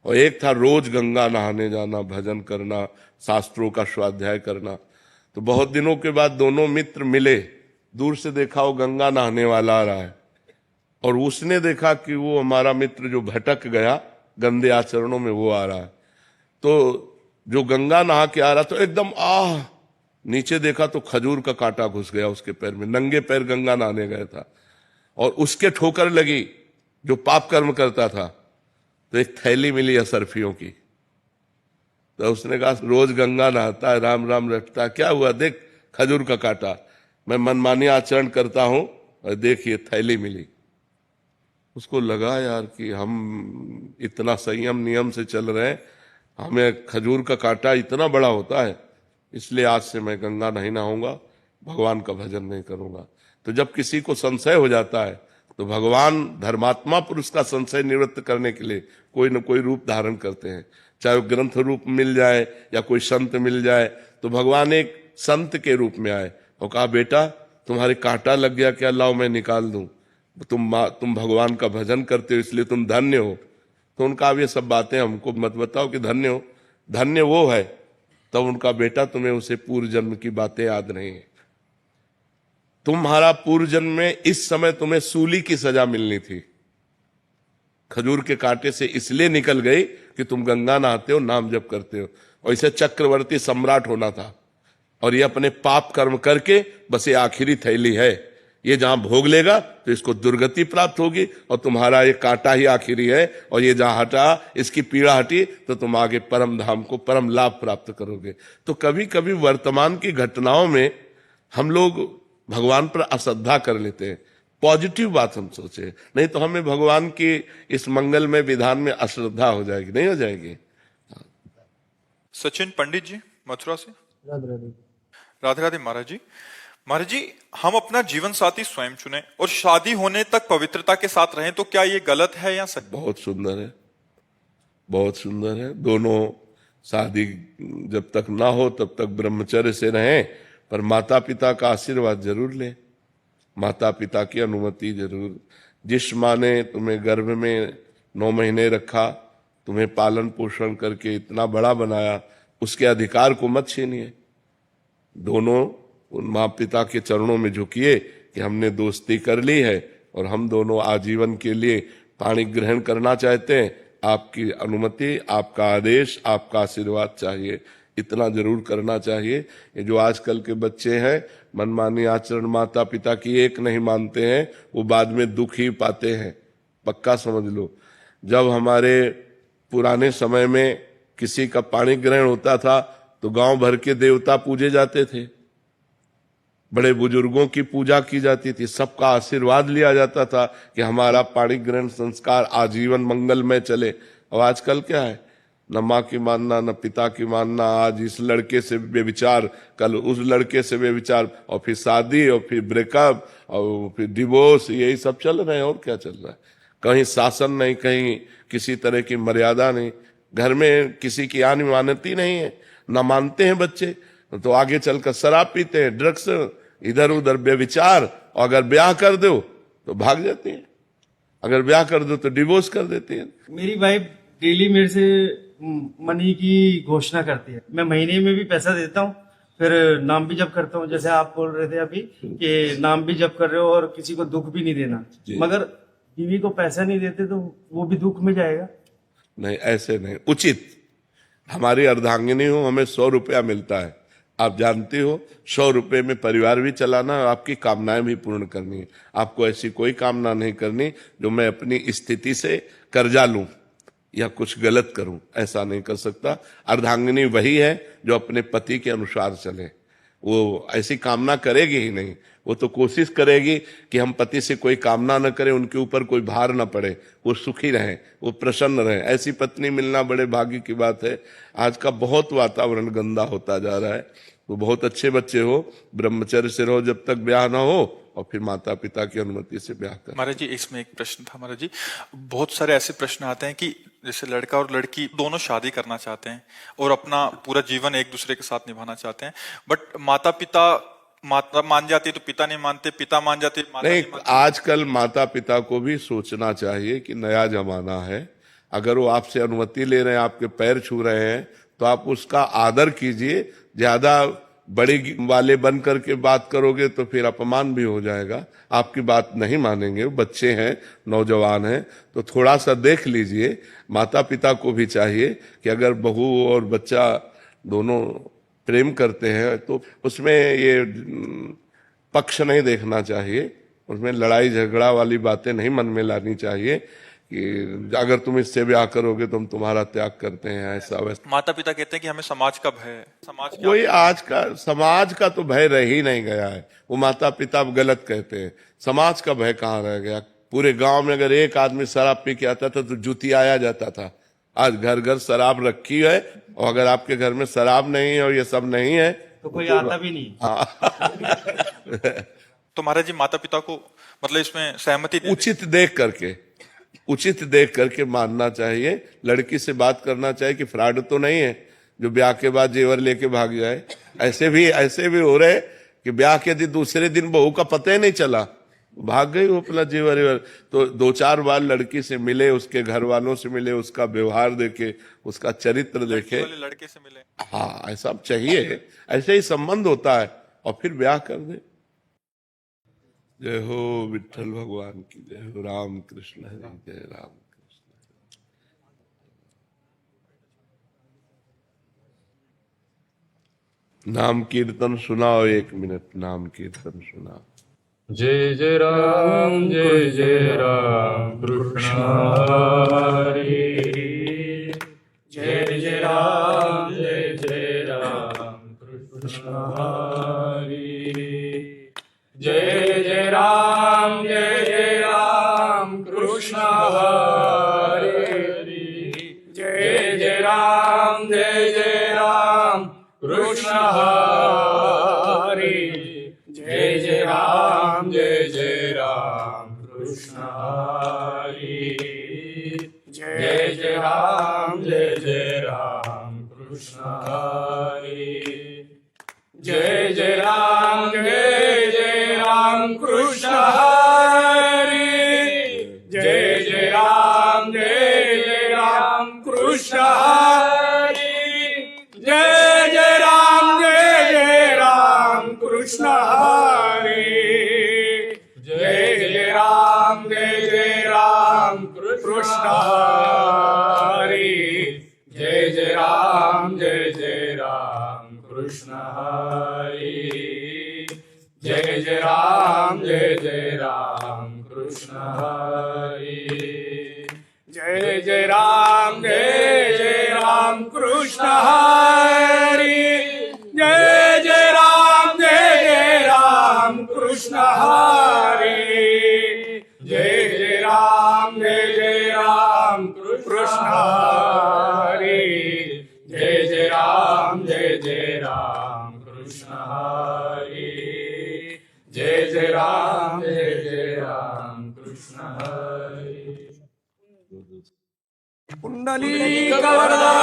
और एक था रोज गंगा नहाने जाना, भजन करना, शास्त्रों का स्वाध्याय करना। तो बहुत दिनों के बाद दोनों मित्र मिले, दूर से देखा वो गंगा नहाने वाला आ रहा है, और उसने देखा कि वो हमारा मित्र जो भटक गया गंदे आचरणों में, वो आ रहा है। तो जो गंगा नहा के आ रहा तो एकदम नीचे देखा तो खजूर का कांटा घुस गया उसके पैर में, नंगे पैर गंगा नहाने गया था, और उसके ठोकर लगी जो पाप कर्म करता था। तो एक थैली मिली असरफियों की, तो उसने कहा रोज गंगा नहाता है, राम राम रटता है, क्या हुआ, देख खजूर का कांटा, मैं मनमानी आचरण करता हूं और देखिए थैली मिली। उसको लगा यार कि हम इतना संयम नियम से चल रहे हैं, हमें खजूर का कांटा इतना बड़ा होता है, इसलिए आज से मैं गंगा नहीं नहाऊंगा, भगवान का भजन नहीं करूंगा। तो जब किसी को संशय हो जाता है तो भगवान धर्मात्मा पुरुष का संशय निवृत्त करने के लिए कोई न कोई रूप धारण करते हैं, चाहे वो ग्रंथ रूप मिल जाए या कोई संत मिल जाए। तो भगवान एक संत के रूप में आए और कहा, बेटा तुम्हारे कांटा लग गया क्या, लाओ मैं निकाल दूं, तुम भगवान का भजन करते हो इसलिए तुम धन्य हो। तो उनका अब ये सब बातें हमको मत बताओ कि धन्य हो, धन्य वो है। तब उनका बेटा तुम्हें उसे पूर्व जन्म की बातें याद नहीं है, तुम्हारा पूर्व जन्म में इस समय तुम्हें सूली की सजा मिलनी थी, खजूर के कांटे से इसलिए निकल गई कि तुम गंगा नहाते हो, नाम जप करते हो, और इसे चक्रवर्ती सम्राट होना था। और ये अपने पाप कर्म करके बस ये आखिरी थैली है, ये जहां भोग लेगा तो इसको दुर्गति प्राप्त होगी, और तुम्हारा ये कांटा ही आखिरी है, और ये जहां हटा, इसकी पीड़ा हटी तो तुम आगे परम धाम को परम लाभ प्राप्त करोगे। तो कभी कभी वर्तमान की घटनाओं में हम लोग भगवान पर अश्रद्धा कर लेते हैं, पॉजिटिव बात हम सोचे, नहीं तो हमें भगवान की इस मंगल में विधान में अश्रद्धा हो जाएगी, नहीं हो जाएगी। सचिन पंडित जी मथुरा से। राधे राधे। राधे राधे महाराज जी। महाराज जी, हम अपना जीवन साथी स्वयं चुने और शादी होने तक पवित्रता के साथ रहें, तो क्या ये गलत है या सच? बहुत सुंदर है, बहुत सुंदर है। दोनों शादी जब तक ना हो तब तक ब्रह्मचर्य से रहें, पर माता पिता का आशीर्वाद जरूर लें, माता पिता की अनुमति जरूर। जिस माँ ने तुम्हें गर्भ में 9 महीने रखा, तुम्हें पालन पोषण करके इतना बड़ा बनाया, उसके अधिकार को मत छीनिए। दोनों उन माँ पिता के चरणों में झुकिए कि हमने दोस्ती कर ली है और हम दोनों आजीवन के लिए पाणी ग्रहण करना चाहते हैं, आपकी अनुमति, आपका आदेश, आपका आशीर्वाद चाहिए, इतना जरूर करना चाहिए। ये जो आजकल के बच्चे हैं, मनमानी आचरण माता पिता की एक नहीं मानते हैं, वो बाद में दुख ही पाते हैं, पक्का समझ लो। जब हमारे पुराने समय में किसी का पाणी ग्रहण होता था तो गांव भर के देवता पूजे जाते थे, बड़े बुजुर्गों की पूजा की जाती थी, सबका आशीर्वाद लिया जाता था कि हमारा पाणी ग्रहण संस्कार आजीवन मंगलमय चले। और आजकल क्या है, न माँ की मानना न पिता की मानना, आज इस लड़के से बेविचार, कल उस लड़के से बेविचार, और फिर शादी, और फिर ब्रेकअप, और फिर डिवोर्स, यही सब चल रहे हैं। और क्या चल रहा है? कहीं शासन नहीं, कहीं किसी तरह की मर्यादा नहीं, घर में किसी की आन मानती नहीं है, न मानते हैं बच्चे, तो आगे चलकर शराब पीते हैं, ड्रग्स, इधर उधर बेविचार, और अगर ब्याह कर दो तो भाग जाती है, अगर ब्याह कर दो तो डिवोर्स कर देती है। मेरी वाइफ डेली मेरे से मनी की घोषणा करती है, मैं महीने में भी पैसा देता हूँ, फिर नाम भी जप करता हूँ, जैसे आप बोल रहे थे अभी कि नाम भी जप कर रहे हो और किसी को दुख भी नहीं देना, मगर बीवी को पैसा नहीं देते तो वो भी दुख में जाएगा। नहीं, ऐसे नहीं उचित। हमारी अर्धांगिनी हो, हमें 100 रुपया मिलता है, आप जानते हो, 100 रुपये में परिवार भी चलाना और आपकी कामनाएं भी पूर्ण करनी है। आपको ऐसी कोई कामना नहीं करनी जो मैं अपनी स्थिति से कर्जा लूं या कुछ गलत करूं, ऐसा नहीं कर सकता। अर्धांगिनी वही है जो अपने पति के अनुसार चले, वो ऐसी कामना करेगी ही नहीं, वो तो कोशिश करेगी कि हम पति से कोई कामना न करें, उनके ऊपर कोई भार न पड़े, वो सुखी रहें, वो प्रसन्न रहें। ऐसी पत्नी मिलना बड़े भाग्य की बात है। आज का बहुत वातावरण गंदा होता जा रहा है, तो बहुत अच्छे बच्चे हो, ब्रह्मचर्य से रहो जब तक ब्याह ना हो, और फिर माता पिता की अनुमति से ब्याह कर। महाराज जी, इसमें एक प्रश्न था महाराज जी, बहुत सारे ऐसे प्रश्न आते हैं कि जैसे लड़का और लड़की दोनों शादी करना चाहते हैं और अपना पूरा जीवन एक दूसरे के साथ निभाना चाहते हैं, बट माता मान जाती है तो पिता नहीं मानते, पिता मान जाते माता नहीं मानते। आजकल माता पिता को भी सोचना चाहिए कि नया जमाना है, अगर वो आपसे अनुमति ले रहे हैं, आपके पैर छू रहे हैं, तो आप उसका आदर कीजिए। ज्यादा बड़े वाले बन करके बात करोगे तो फिर अपमान भी हो जाएगा, आपकी बात नहीं मानेंगे। बच्चे हैं, नौजवान हैं, तो थोड़ा सा देख लीजिए। माता पिता को भी चाहिए कि अगर बहू और बच्चा दोनों प्रेम करते हैं तो उसमें ये पक्ष नहीं देखना चाहिए, उसमें लड़ाई झगड़ा वाली बातें नहीं मन में लानी चाहिए कि अगर तुम इससे ब्याह करोगे तो हम तुम्हारा त्याग करते हैं, ऐसा वैसा। माता पिता कहते हैं कि हमें समाज का भय है, समाज क्या? कोई आज का समाज का तो भय रह ही नहीं गया है, वो माता पिता गलत कहते हैं, समाज का भय कहाँ रह गया? पूरे गांव में अगर एक आदमी शराब पी के आता था तो जूती आया जाता था। आज घर घर शराब रखी है, और अगर आपके घर में शराब नहीं है और ये सब नहीं है तो कोई आता भी नहीं। तो महाराज जी माता पिता को मतलब इसमें सहमति दे दें। उचित देख करके मानना चाहिए। लड़की से बात करना चाहिए कि फ्रॉड तो नहीं है जो ब्याह के बाद जेवर लेके भाग जाए। ऐसे भी हो रहे कि ब्याह के दिन दूसरे दिन बहू का पता ही नहीं चला, भाग गई वो अपना जेवर वेवर। तो 2-4 बार लड़की से मिले, उसके घर वालों से मिले, उसका व्यवहार देखे, उसका चरित्र देखे। लड़के से मिले, हाँ ऐसा चाहिए, ऐसे ही संबंध होता है, और फिर ब्याह कर दे। जय हो विठ्ठल भगवान की जय हो। राम कृष्ण हरि जय राम कृष्ण। नाम कीर्तन सुनाओ, 1 मिनट नाम कीर्तन सुनाओ। जय जय राम कृष्ण हरि। जय जय राम कृष्ण हरि। जय जय राम कृष्ण हरि। जय जय राम कृष्ण हरि। जय जय राम कृष्ण हरि। जय जय राम कृष्ण हरि। जय जय राम कृष्ण हरि। जय जय राम कृष्ण हरि। जय जय राम कृष्ण हरि। जय जय राम कृष्ण हरि। जय जय राम कृष्ण हरि। जय जय राम कृष्ण हरि। जय जय राम कृष्ण हरि। जय जय राम कृष्ण हरि। जय जय राम कृष्ण हरि। जय जय राम कृष्ण हरि। जय जय राम कृष्ण हरि। कुंडली वरदा